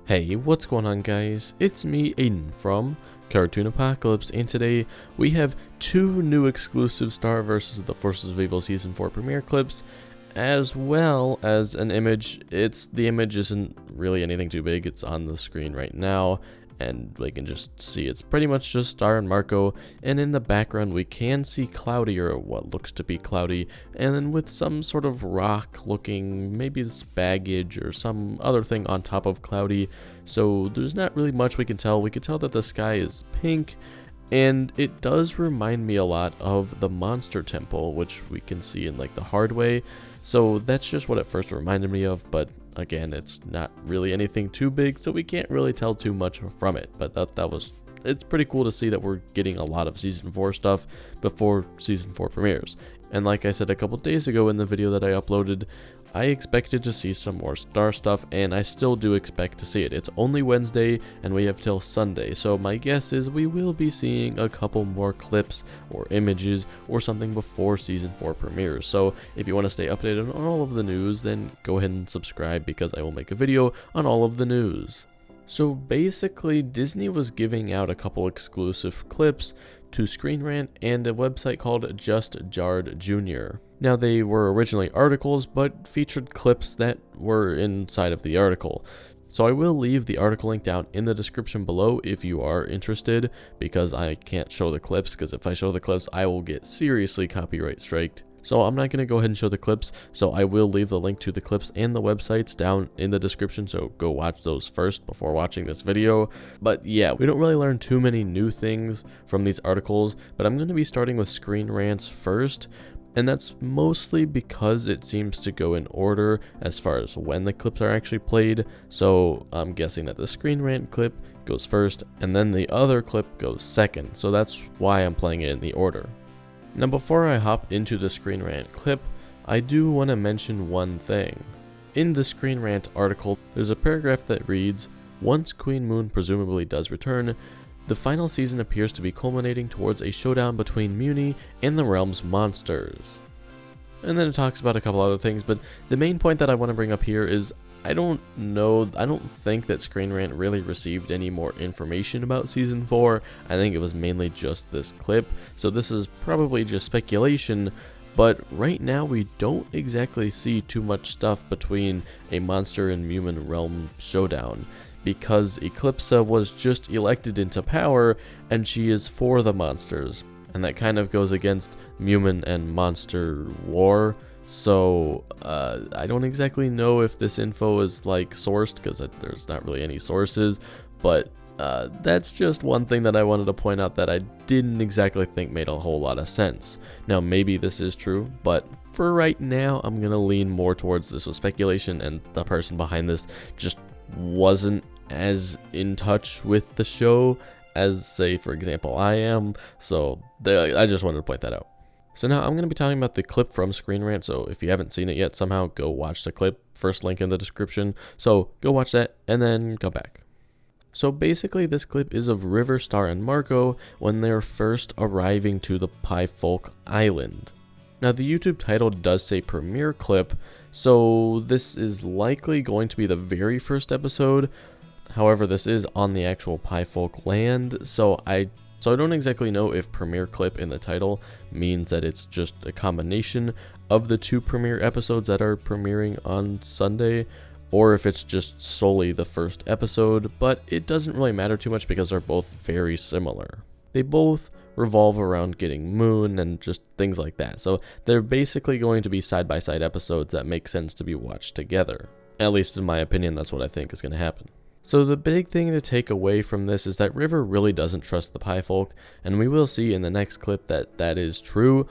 Hey, what's going on guys? It's me, Aiden from Cartoon Apocalypse, and today we have two new exclusive Star vs. the Forces of Evil Season 4 premiere clips, as well as an image. The image isn't really anything too big, it's on the screen right now, and we can just see it's pretty much just Star and Marco, and in the background we can see Cloudy, or what looks to be Cloudy, and then with some sort of rock looking, maybe this baggage or some other thing on top of Cloudy. So there's not really much we can tell. We can tell that the sky is pink, and it does remind me a lot of the Monster Temple, which we can see in like the hard way. So that's just what it first reminded me of, but again, it's not really anything too big, so we can't really tell too much from it. But it's pretty cool to see that we're getting a lot of Season 4 stuff before Season 4 premieres. And like I said a couple days ago in the video that I uploaded, I expected to see some more Star stuff, and I still do expect to see it. It's only Wednesday, and we have till Sunday, so my guess is we will be seeing a couple more clips or images or something before Season 4 premieres. So if you want to stay updated on all of the news, then go ahead and subscribe, because I will make a video on all of the news. So basically, Disney was giving out a couple exclusive clips to Screen Rant and a website called Just Jarred Jr. Now, they were originally articles, but featured clips that were inside of the article. So I will leave the article link down in the description below if you are interested, because I can't show the clips, because if I show the clips, I will get seriously copyright striked. So I'm not going to go ahead and show the clips, so I will leave the link to the clips and the websites down in the description, so go watch those first before watching this video. But yeah, we don't really learn too many new things from these articles, but I'm going to be starting with Screen Rants first, and that's mostly because it seems to go in order as far as when the clips are actually played. So I'm guessing that the Screen Rant clip goes first, and then the other clip goes second, so that's why I'm playing it in the order. Now, before I hop into the Screen Rant clip, I do want to mention one thing. In the Screen Rant article, there's a paragraph that reads, "Once Queen Moon presumably does return, the final season appears to be culminating towards a showdown between Muni and the realm's monsters." And then it talks about a couple other things, but the main point that I want to bring up here is I don't think that Screen Rant really received any more information about Season 4. I think it was mainly just this clip, so this is probably just speculation, but right now we don't exactly see too much stuff between a monster and human realm showdown, because Eclipsa was just elected into power, and she is for the monsters, and that kind of goes against human and monster war. So I don't exactly know if this info is like sourced, because there's not really any sources, but that's just one thing that I wanted to point out that I didn't exactly think made a whole lot of sense. Now, maybe this is true, but for right now I'm gonna lean more towards this was speculation, and the person behind this just wasn't as in touch with the show as, say, for example, I am. So I just wanted to point that out. So now I'm going to be talking about the clip from Screen Rant, so if you haven't seen it yet, somehow go watch the clip. First link in the description, so go watch that and then come back. So basically this clip is of River, Star, and Marco when they're first arriving to the Pie Folk Island. Now the YouTube title does say premiere clip, so this is likely going to be the very first episode. However, this is on the actual Pie Folk land, so I don't exactly know if premiere clip in the title means that it's just a combination of the two premiere episodes that are premiering on Sunday, or if it's just solely the first episode, but it doesn't really matter too much because they're both very similar. They both revolve around getting Moon and just things like that, so they're basically going to be side-by-side episodes that make sense to be watched together. At least in my opinion, that's what I think is going to happen. So the big thing to take away from this is that River really doesn't trust the Pie Folk, and we will see in the next clip that that is true,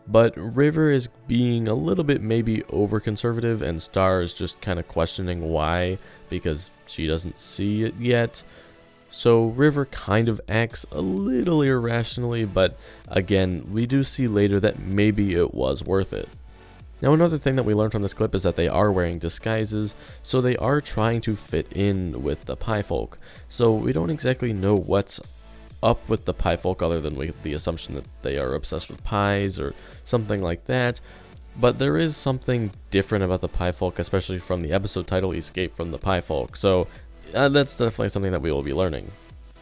but River is being a little bit maybe over-conservative, and Star is just kind of questioning why, because she doesn't see it yet. So River kind of acts a little irrationally, but again, we do see later that maybe it was worth it. Now, another thing that we learned from this clip is that they are wearing disguises, so they are trying to fit in with the Pie Folk. So we don't exactly know what's up with the Pie Folk other than the assumption that they are obsessed with pies or something like that. But there is something different about the Pie Folk, especially from the episode title, Escape from the Pie Folk. So that's definitely something that we will be learning.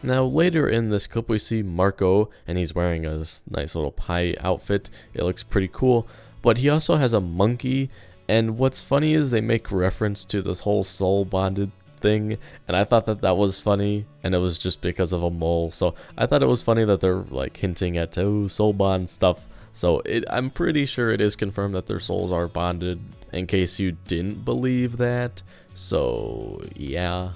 Now later in this clip we see Marco, and he's wearing a nice little pie outfit. It looks pretty cool, but he also has a monkey, and what's funny is they make reference to this whole soul bonded thing, and I thought that that was funny, and it was just because of a mole. So I thought it was funny that they're like hinting at soul bond stuff. So I'm pretty sure it is confirmed that their souls are bonded, in case you didn't believe that. So yeah.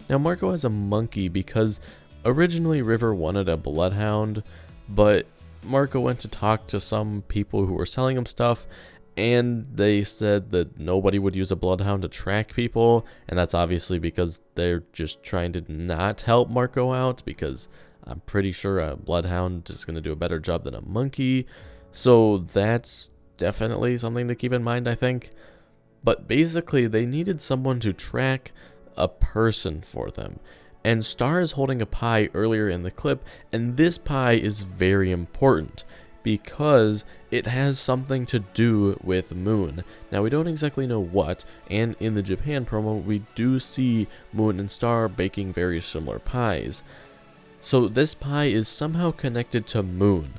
Now Marco has a monkey because originally River wanted a bloodhound, but Marco went to talk to some people who were selling him stuff, and they said that nobody would use a bloodhound to track people, and that's obviously because they're just trying to not help Marco out, because I'm pretty sure a bloodhound is going to do a better job than a monkey. So that's definitely something to keep in mind, I think. But basically they needed someone to track a person for them. And Star is holding a pie earlier in the clip, and this pie is very important because it has something to do with Moon. Now we don't exactly know what, and in the Japan promo we do see Moon and Star baking very similar pies. So this pie is somehow connected to Moon.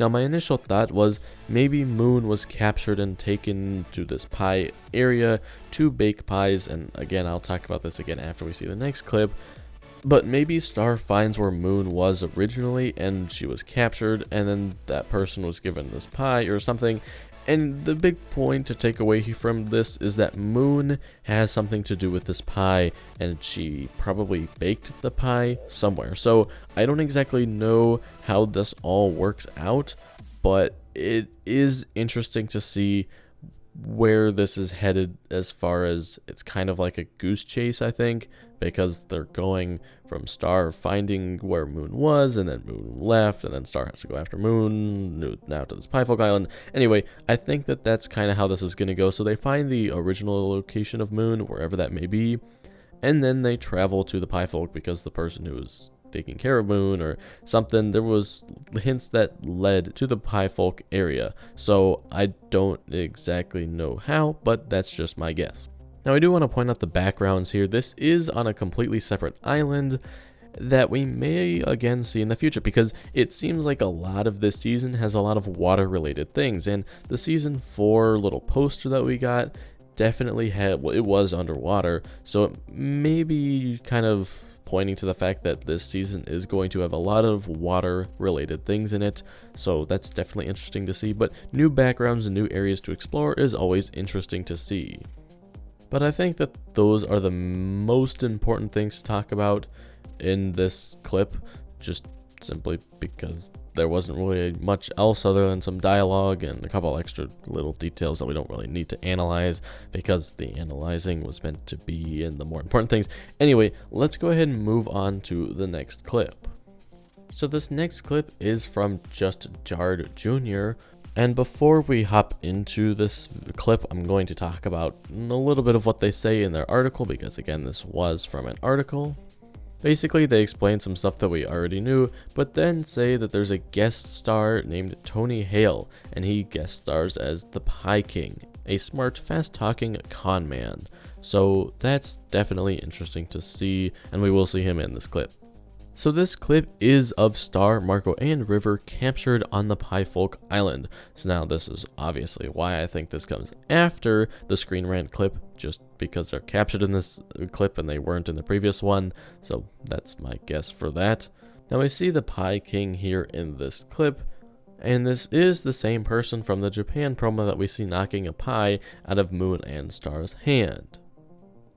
Now my initial thought was maybe Moon was captured and taken to this pie area to bake pies, and again I'll talk about this again after we see the next clip. But maybe Star finds where Moon was originally and she was captured, and then that person was given this pie or something. And the big point to take away from this is that Moon has something to do with this pie, and she probably baked the pie somewhere. So I don't exactly know how this all works out, but it is interesting to see where this is headed, as far as it's kind of like a goose chase, I think, because they're going from Star finding where Moon was, and then Moon left, and then Star has to go after Moon, now to this Piefolk Island. Anyway, I think that that's kind of how this is going to go. So they find the original location of Moon, wherever that may be, and then they travel to the Piefolk because the person who was taking care of Moon or something, there was hints that led to the Piefolk area. So I don't exactly know how, but that's just my guess. Now I do want to point out the backgrounds here. This is on a completely separate island that we may again see in the future, because it seems like a lot of this season has a lot of water related things, and the season 4 little poster that we got definitely had, well, it was underwater, so it may be kind of pointing to the fact that this season is going to have a lot of water related things in it. So that's definitely interesting to see, but new backgrounds and new areas to explore is always interesting to see. But I think that those are the most important things to talk about in this clip, just simply because there wasn't really much else other than some dialogue and a couple extra little details that we don't really need to analyze, because the analyzing was meant to be in the more important things. Anyway, let's go ahead and move on to the next clip. So this next clip is from Just Jard Jr., and before we hop into this clip, I'm going to talk about a little bit of what they say in their article, because again, this was from an article. Basically, they explain some stuff that we already knew, but then say that there's a guest star named Tony Hale, and he guest stars as the Pie King, a smart, fast-talking con man. So that's definitely interesting to see, and we will see him in this clip. So this clip is of Star, Marco, and River captured on the Piefolk Island. So now this is obviously why I think this comes after the Screen Rant clip, just because they're captured in this clip and they weren't in the previous one. So that's my guess for that. Now we see the Pie King here in this clip, and this is the same person from the Japan promo that we see knocking a pie out of Moon and Star's hand.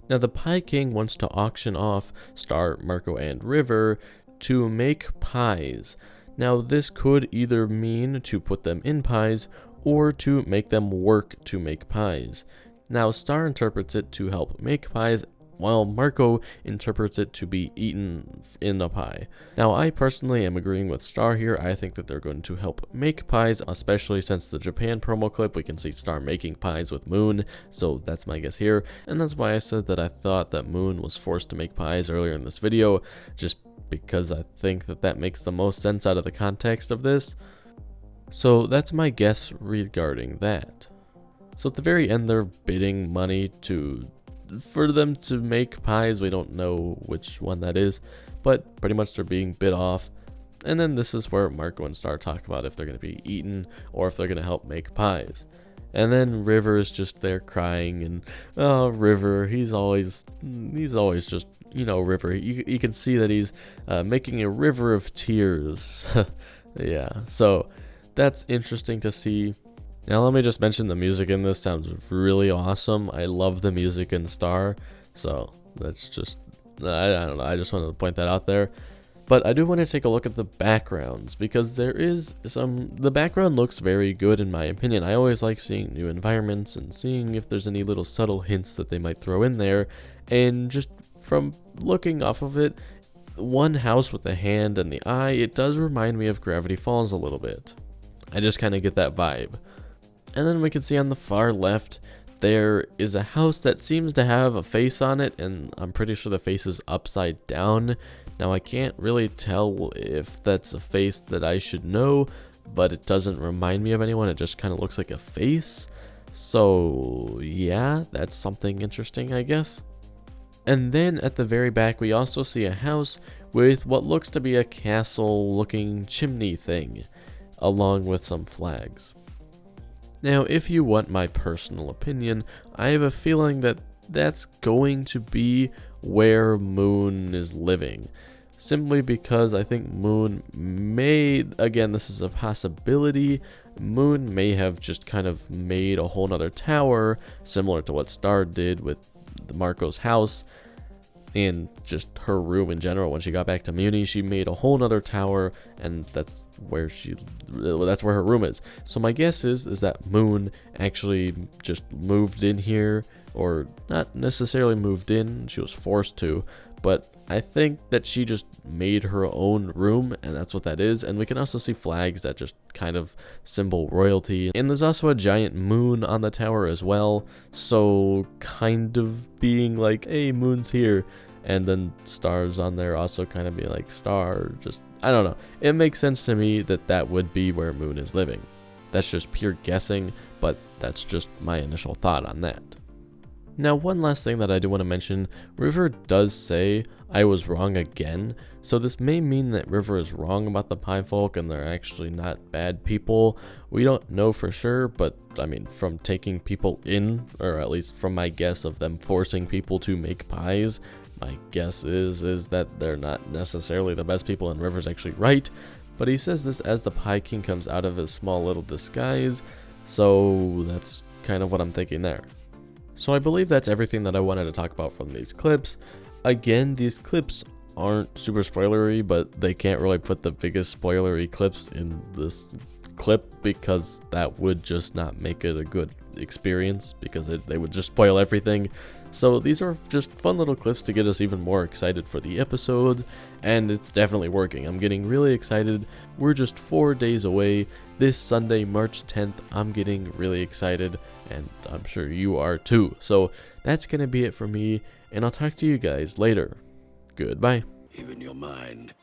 Now the Pie King wants to auction off Star, Marco, and River to make pies. Now this could either mean to put them in pies or to make them work to make pies. Now Star interprets it to help make pies, while Marco interprets it to be eaten in a pie. Now I personally am agreeing with Star here. I think that they're going to help make pies, especially since the Japan promo clip we can see Star making pies with Moon, so that's my guess here. And that's why I said that I thought that Moon was forced to make pies earlier in this video, just because I think that that makes the most sense out of the context of this. So that's my guess regarding that. So at the very end they're bidding money to for them to make pies. We don't know which one that is, but pretty much they're being bit off. And then this is where Marco and Star talk about if they're going to be eaten or if they're going to help make pies. And then River is just there crying, and oh, River, he's always just, River. You can see that he's making a river of tears. Yeah, so that's interesting to see. Now let me just mention the music in this sounds really awesome. I love the music in Star, so that's just, I don't know, I just wanted to point that out there. But I do want to take a look at the backgrounds, because the background looks very good in my opinion. I always like seeing new environments and seeing if there's any little subtle hints that they might throw in there. And just from looking off of it, one house with the hand and the eye, it does remind me of Gravity Falls a little bit. I just kind of get that vibe. And then we can see on the far left, there is a house that seems to have a face on it, and I'm pretty sure the face is upside down. Now I can't really tell if that's a face that I should know, but it doesn't remind me of anyone. It just kind of looks like a face. So yeah, that's something interesting, I guess. And then at the very back, we also see a house with what looks to be a castle looking chimney thing, along with some flags. Now, if you want my personal opinion, I have a feeling that that's going to be where Moon is living. Simply because I think Moon may, again, this is a possibility, Moon may have just kind of made a whole nother tower, similar to what Star did with Marco's house, and just her room in general. When she got back to Muni, she made a whole nother tower, and that's where her room is. So my guess is that Moon actually just moved in here, or not necessarily moved in, she was forced to, but I think that she just made her own room, and that's what that is. And we can also see flags that just kind of symbol royalty. And there's also a giant moon on the tower as well, so kind of being like, hey, Moon's here. And then Stars on there also kind of being like, Star, just, I don't know. It makes sense to me that that would be where Moon is living. That's just pure guessing, but that's just my initial thought on that. Now, one last thing that I do want to mention, River does say I was wrong again, so this may mean that River is wrong about the Pie Folk and they're actually not bad people. We don't know for sure, but I mean, from taking people in, or at least from my guess of them forcing people to make pies, my guess is that they're not necessarily the best people, and River's actually right. But he says this as the Pie King comes out of his small little disguise, so that's kind of what I'm thinking there. So I believe that's everything that I wanted to talk about from these clips. Again, these clips aren't super spoilery, but they can't really put the biggest spoilery clips in this clip because that would just not make it a good experience, because they would just spoil everything. So these are just fun little clips to get us even more excited for the episodes, and it's definitely working. I'm getting really excited. We're just 4 days away. This Sunday, March 10th, I'm getting really excited, and I'm sure you are too. So that's going to be it for me, and I'll talk to you guys later. Goodbye. Even your mind.